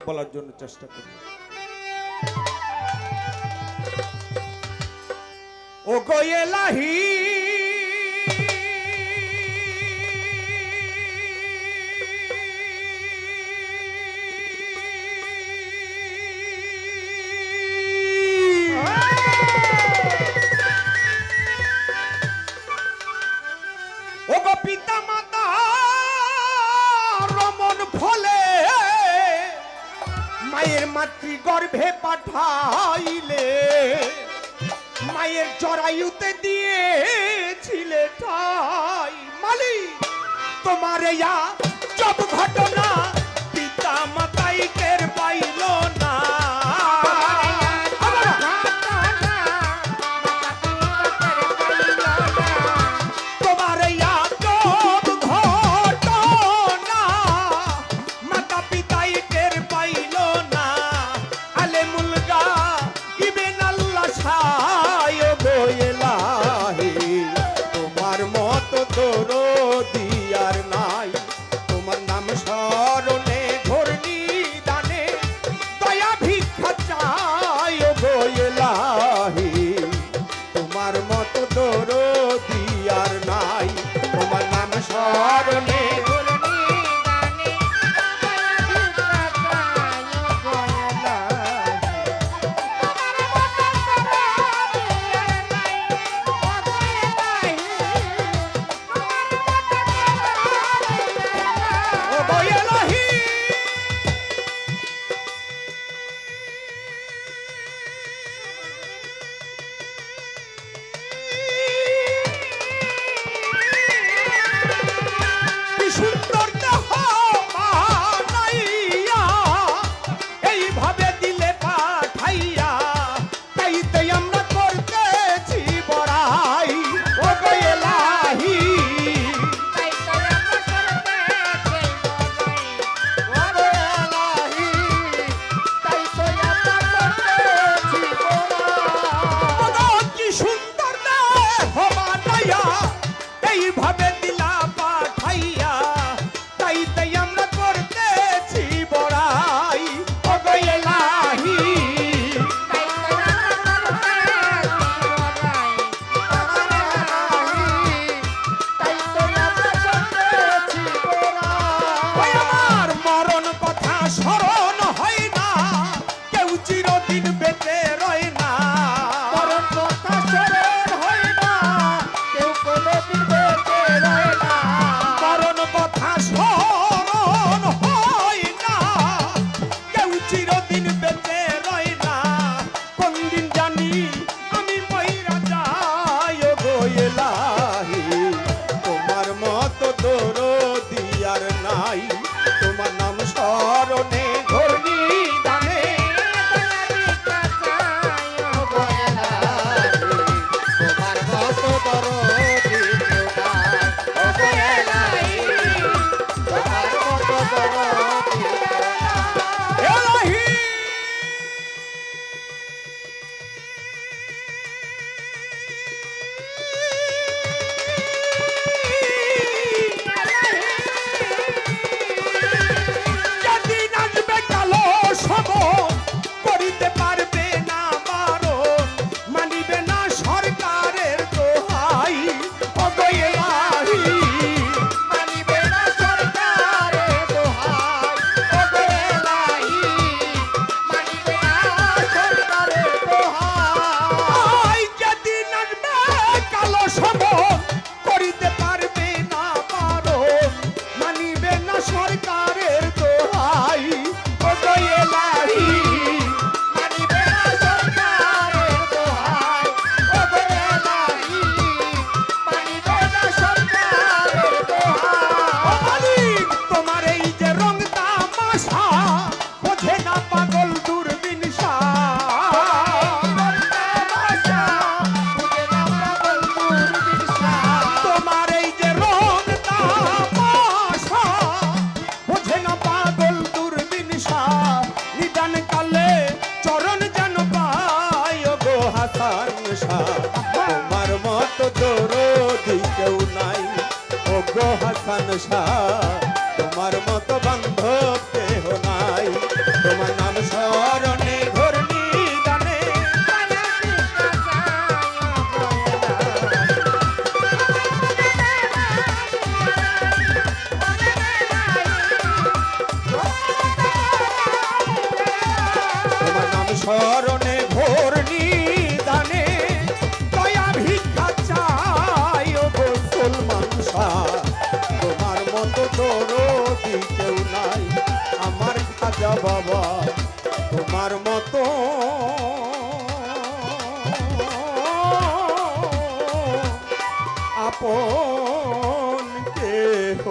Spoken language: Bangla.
বলার জন্য চেষ্টা করি। ও গো এলাহি ও গো পিতা মাতা রমন ফলে মায়ের মাতৃগর্ভে পাঠাইলে মায়ের জরায়ুতে দিয়েছিলে ঠাই মালিক তোমার ইয়া সব ঘটনা পিতা মাতাই টের পাইল না তোমার ইয়া সব ঘটনা মাতা পিতাই টের পাইল না আলে মুলগা ইবেন আল্লাহ ছায় গো এলাহি তোমার মত দরদি আর নাই তোমার নাম স্মরণে ঘূর্ণি দানে দয়া ভিক্ষা চাই গো এলাহি তোমার মত দরদি আর নাই তোমার নাম স্মরণে তোমার নাম স্মরণে ঘূর্ণি দানে তোমার মত দরদি তোমার মত দরদি এলাহি তোমার মতো দরদি কেউ নাই ও গো হাসান শাহ তোমার মতো বান্ধব কেহ নাই। মতো আপন কেহ